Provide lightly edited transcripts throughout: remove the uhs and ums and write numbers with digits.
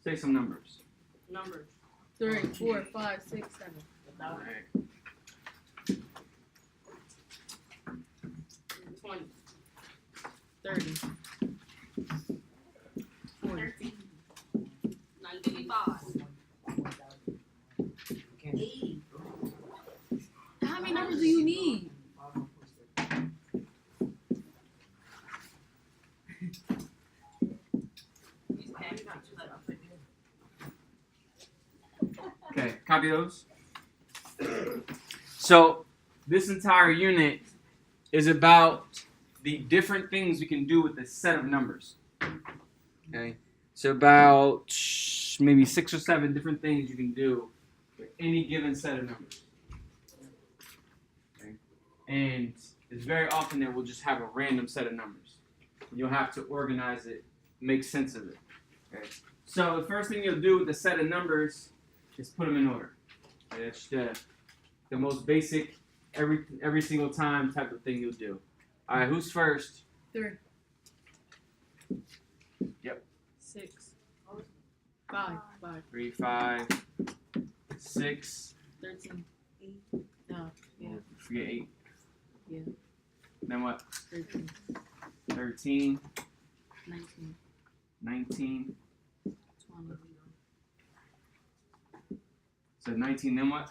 Say some numbers. Numbers. 3, 4, 5, 6, 7. All right. 20. 30. 40. 13. 95. 80. How many numbers do you need? Okay, copy those. So this entire unit is about the different things we can do with a set of numbers. Okay, so about maybe 6 or 7 different things you can do with any given set of numbers. Okay, and it's very often that we'll just have a random set of numbers. You'll have to organize it, make sense of it. Okay, so the first thing you'll do with a set of numbers is put them in order. Okay, that's the most basic, every single time type of thing you'll do. All right, who's first? 3. Yep. 6. 5. 5. 3, 5, 6. 13. 8. No. Yeah. Forget 8. Yeah. Then what? 13. 13, 19. 19. 20. So 19, then what?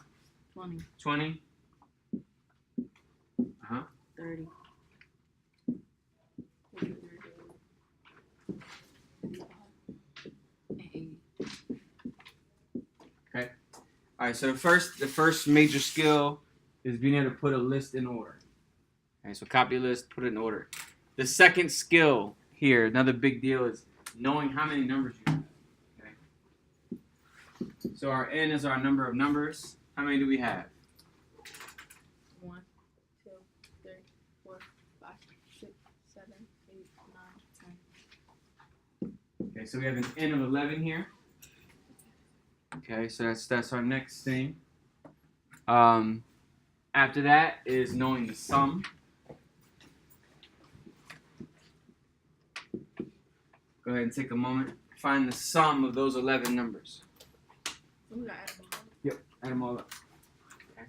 20. 20. 30. 80. Okay. All right. So the first major skill is being able to put a list in order. Okay. So copy a list, put it in order. The second skill here, another big deal, is knowing how many numbers you have. Okay. So our n is our number of numbers. How many do we have? 1, 2, 3, 4, 5, 6, 7, 8, 9, 10. Okay, so we have an n of 11 here. Okay, so that's our next thing. After that is knowing the sum. Go ahead and take a moment. Find the sum of those 11 numbers. We gotta add them all. Yep, add them all up. Okay.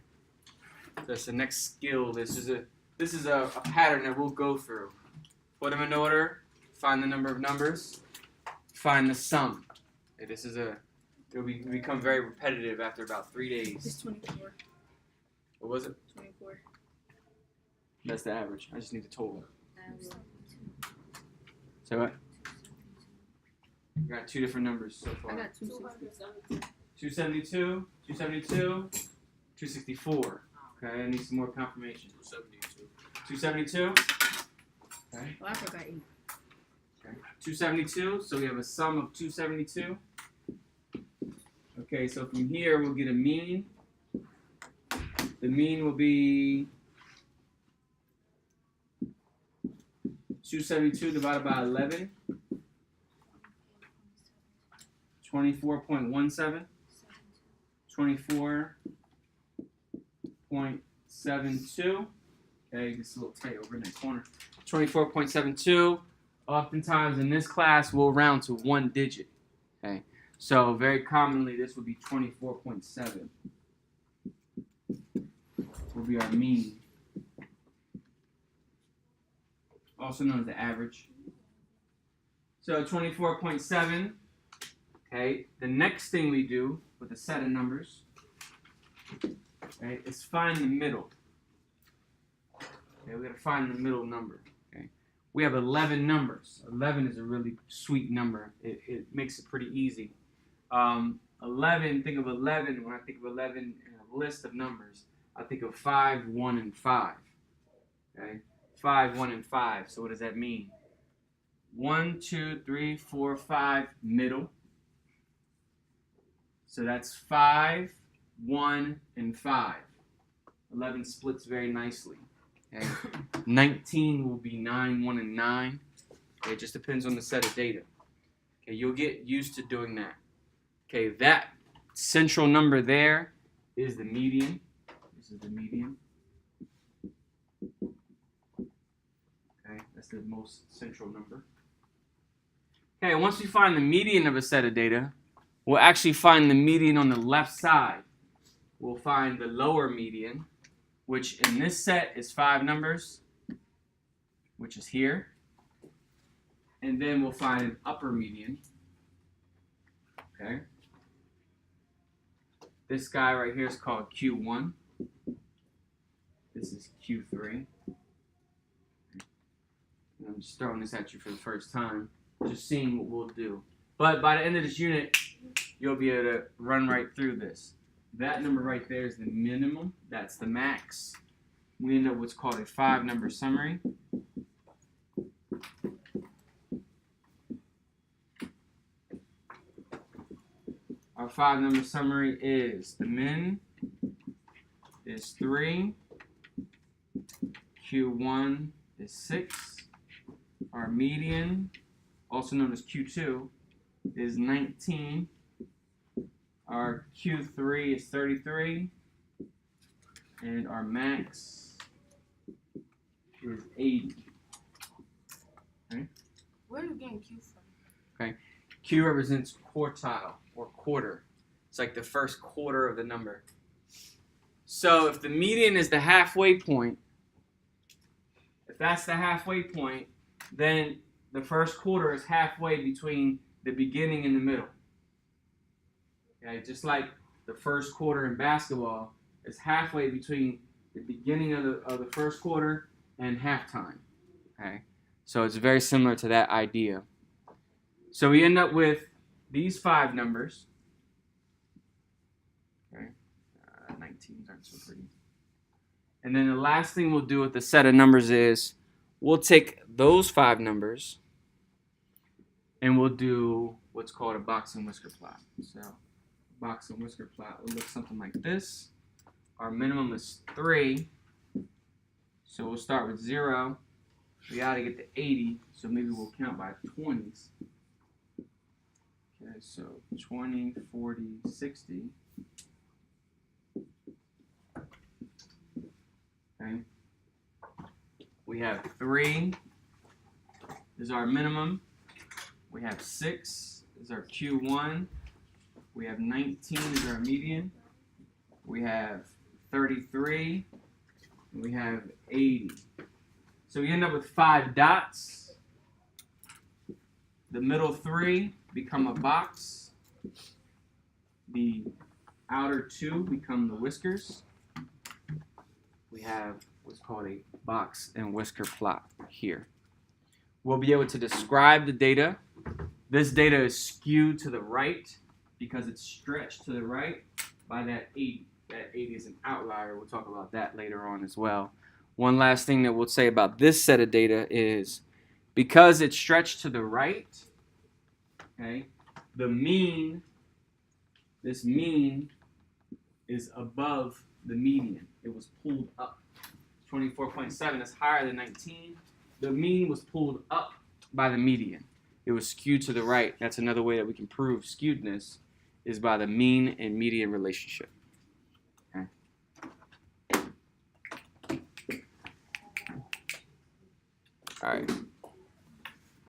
That's the next skill. This is a pattern that we'll go through. Put them in order. Find the number of numbers. Find the sum. Okay, it'll become very repetitive after about 3 It's days. 24. What was it? 24. That's the average. I just need the total. And So what? You got 2 different numbers so I far. got 260. 272, 272, 264. Okay, I need some more confirmation. 272. Okay. Oh, I forgot 8. Okay. 272. So we have a sum of 272. Okay, so from here we'll get a mean. The mean will be 272 divided by 11. 24.17. 24.72. Okay, gets a little tight over in that corner. 24.72. Oftentimes in this class, we'll round to 1 digit. Okay, so very commonly this will be 24.7. Will be our mean. Also known as the average. So 24.7. Okay, the next thing we do with a set of numbers, okay, is find the middle. Okay, we gotta find the middle number. Okay, we have 11 numbers. 11 is a really sweet number. It makes it pretty easy. 11. Think of 11. When I think of 11 in a list of numbers, I think of 5, 1, and 5. Okay, 5, 1, and 5. So what does that mean? 1, 2, 3, 4, 5. Middle. So that's 5, 1, and 5. 11 splits very nicely. Okay. 19 will be 9, 1, and 9. Okay, it just depends on the set of data. Okay, you'll get used to doing that. Okay, that central number there is the median. This is the median. Okay, that's the most central number. Okay, once we find the median of a set of data, we'll actually find the median on the left side. We'll find the lower median, which in this set is 5 numbers, which is here. And then we'll find an upper median. Okay. This guy right here is called Q1. This is Q3. And I'm just throwing this at you for the first time, just seeing what we'll do. But by the end of this unit, you'll be able to run right through this. That number right there is the minimum. That's the max. We end up with what's called a 5-number summary. Our 5-number summary is the min is 3, Q1 is 6, our median, also known as Q2, is 19, our Q3 is 33, and our max is 80. Okay? Where are you getting Q from? Okay. Q represents quartile or quarter. It's like the first quarter of the number. So if the median is the halfway point, if that's the halfway point, then the first quarter is halfway between the beginning and the middle. Okay, just like the first quarter in basketball is halfway between the beginning of the first quarter and halftime. Okay, so it's very similar to that idea. So we end up with these 5 numbers. Okay, 19s aren't so pretty. And then the last thing we'll do with the set of numbers is we'll take those 5 numbers and we'll do what's called a box and whisker plot. So box and whisker plot will look something like this. Our minimum is 3. So we'll start with 0. We gotta get to 80, so maybe we'll count by 20s. Okay, so 20, 40, 60. Okay. We have 3 is our minimum. We have 6 is our Q1. We have 19 is our median. We have 33. And we have 80. So we end up with 5 dots. The middle 3 become a box. The outer 2 become the whiskers. We have what's called a box and whisker plot here. We'll be able to describe the data. This data is skewed to the right because it's stretched to the right by that 80. That 80 is an outlier. We'll talk about that later on as well. One last thing that we'll say about this set of data is because it's stretched to the right, okay, the mean, this mean is above the median. It was pulled up. 24.7 is higher than 19. The mean was pulled up by the median. It was skewed to the right. That's another way that we can prove skewedness is by the mean and median relationship. Okay. All right.